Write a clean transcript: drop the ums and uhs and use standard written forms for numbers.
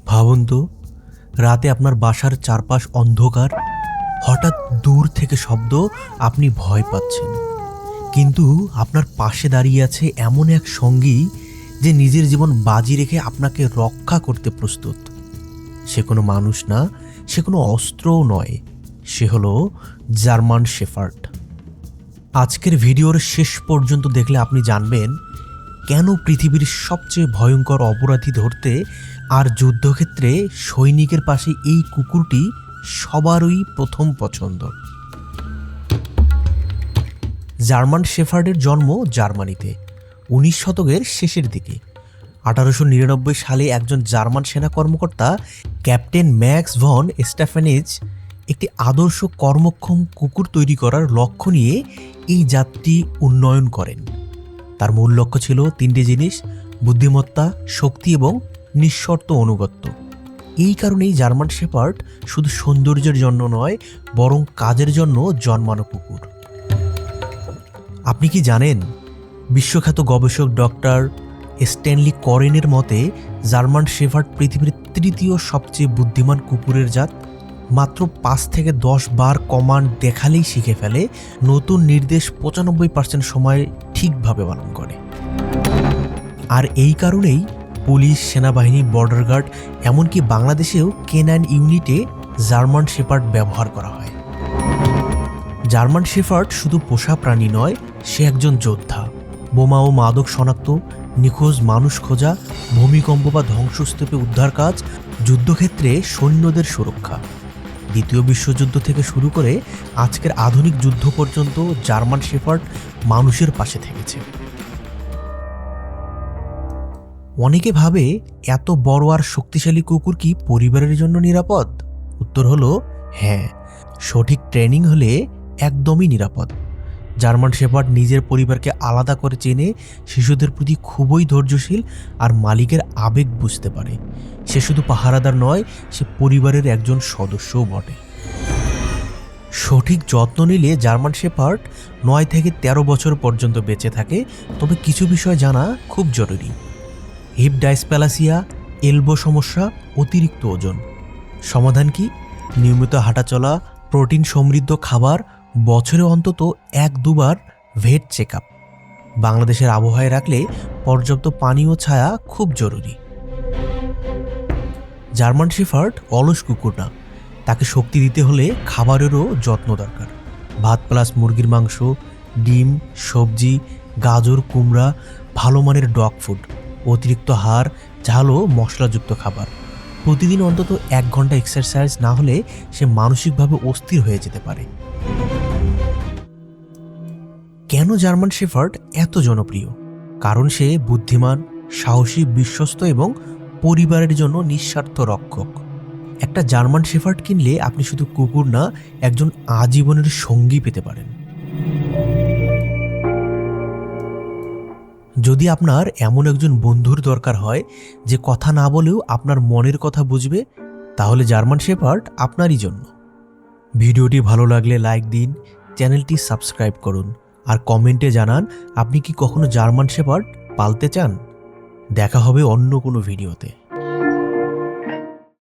ভাবুন তো, রাতে আপনার বাসার চারপাশ অন্ধকার, হঠাৎ দূর থেকে শব্দ, আপনি ভয় পাচ্ছেন, কিন্তু আপনার পাশে দাঁড়িয়ে আছে এমন এক সঙ্গী যে নিজের জীবন বাজি রেখে আপনাকে রক্ষা করতে প্রস্তুত। সে কোনো মানুষ না, সে কোনো অস্ত্রও নয়, সে হলো জার্মান শেফার্ড। আজকের ভিডিওর শেষ পর্যন্ত দেখলে আপনি জানবেন কেন পৃথিবীর সবচেয়ে ভয়ঙ্কর অপরাধী ধরতে আর যুদ্ধক্ষেত্রে সৈনিকের পাশে এই কুকুরটি সবারই প্রথম পছন্দ। জার্মান শেফার্ডের জন্ম জার্মানিতে 19 শতকের শেষের দিকে। 1899 সালে একজন জার্মান সেনা কর্মকর্তা ক্যাপ্টেন ম্যাক্স ভন স্টেফানেজ একটি আদর্শ কর্মক্ষম কুকুর তৈরি করার লক্ষ্য নিয়ে এই জাতটি উন্নয়ন করেন। তার মূল লক্ষ্য ছিল তিনটি জিনিস: বুদ্ধিমত্তা, শক্তি এবং নিঃশর্ত আনুগত্য। এই কারণেই জার্মান শেফার্ড শুধু সৌন্দর্যের জন্য নয়, বরং কাজের জন্য জন্মানো কুকুর। আপনি কি জানেন, বিশ্বখ্যাত গবেষক ডক্টর স্ট্যানলি করেনের মতে জার্মান শেফার্ড পৃথিবীর তৃতীয় সবচেয়ে বুদ্ধিমান কুকুরের জাত। মাত্র 5 থেকে 10 বার কমান্ড দেখালেই শিখে ফেলে, নতুন নির্দেশ 95% সময় ঠিকভাবে পালন করে। আর এই কারণেই পুলিশ, সেনাবাহিনী, বর্ডার গার্ড, এমনকি বাংলাদেশেও কেনাইন ইউনিটে জার্মান শেফার্ড ব্যবহার করা হয়। জার্মান শেফার্ড শুধু পোষা প্রাণী নয়, সে একজন যোদ্ধা। বোমা ও মাদক শনাক্ত, নিখোঁজ মানুষ খোঁজা, ভূমিকম্প বা ধ্বংসস্তূপে উদ্ধার কাজ, যুদ্ধক্ষেত্রে সৈন্যদের সুরক্ষা। দ্বিতীয় বিশ্বযুদ্ধ থেকে শুরু করে আজকের আধুনিক যুদ্ধ পর্যন্ত জার্মান শেফার্ড মানুষের পাশে থেকেছে। অনেকে ভাবে, এত বড় আর শক্তিশালী কুকুর কি পরিবারের জন্য নিরাপদ? উত্তর হলো হ্যাঁ, সঠিক ট্রেনিং হলে একদমই নিরাপদ। জার্মান শেফার্ড নিজের পরিবারকে আলাদা করে চেনে, শিশুদের প্রতি খুবই ধৈর্যশীল আর মালিকের আবেগ বুঝতে পারে। সে শুধু পাহারাদার নয়, সে পরিবারের একজন সদস্যও বটে। সঠিক যত্ন নিলে জার্মান শেফার্ড 9 থেকে 13 বছর পর্যন্ত বেঁচে থাকে। তবে কিছু বিষয় জানা খুব জরুরি: হিপ ডাইসপ্যালাসিয়া, এলবো সমস্যা, অতিরিক্ত ওজন। সমাধান কি? নিয়মিত হাঁটাচলা, প্রোটিন সমৃদ্ধ খাবার, বছরে অন্তত 1-2 বার ভেট চেক আপ। বাংলাদেশের আবহাওয়ায় রাখলে পর্যাপ্ত পানি ও ছায়া খুব জরুরি। জার্মান শেফার্ড অলস কুকুর না, তাকে শক্তি দিতে হলে খাবারেরও যত্ন দরকার। ভাত প্লাস মুরগির মাংস, ডিম, সবজি, গাজর, কুমড়া, ভালো মানের ডগ ফুড, অতিরিক্ত হাড়, ঝাল ও মশলাযুক্ত খাবার। প্রতিদিন অন্তত 1 ঘন্টা এক্সারসাইজ না হলে সে মানসিকভাবে অস্থির হয়ে যেতে পারে। কেন জার্মান শেফার্ড এত জনপ্রিয়? কারণ সে বুদ্ধিমান, সাহসী, বিশ্বস্ত এবং পরিবারের জন্য নিঃস্বার্থ রক্ষক। একটা জার্মান শেফার্ড কিনলে আপনি শুধু কুকুর না, একজন আজীবনের সঙ্গী পেতে পারেন। যদি আপনার এমন একজন বন্ধুর দরকার হয় যে কথা না বলেও আপনার মনের কথা বুঝবে, তাহলে জার্মান শেফার্ড আপনারই জন্য। ভিডিওটি ভালো লাগলে লাইক দিন, চ্যানেলটি সাবস্ক্রাইব করুন আর কমেন্টে জানান আপনি কি কখনো জার্মান শেফার্ড পালতে চান। দেখা হবে অন্য কোনো ভিডিওতে।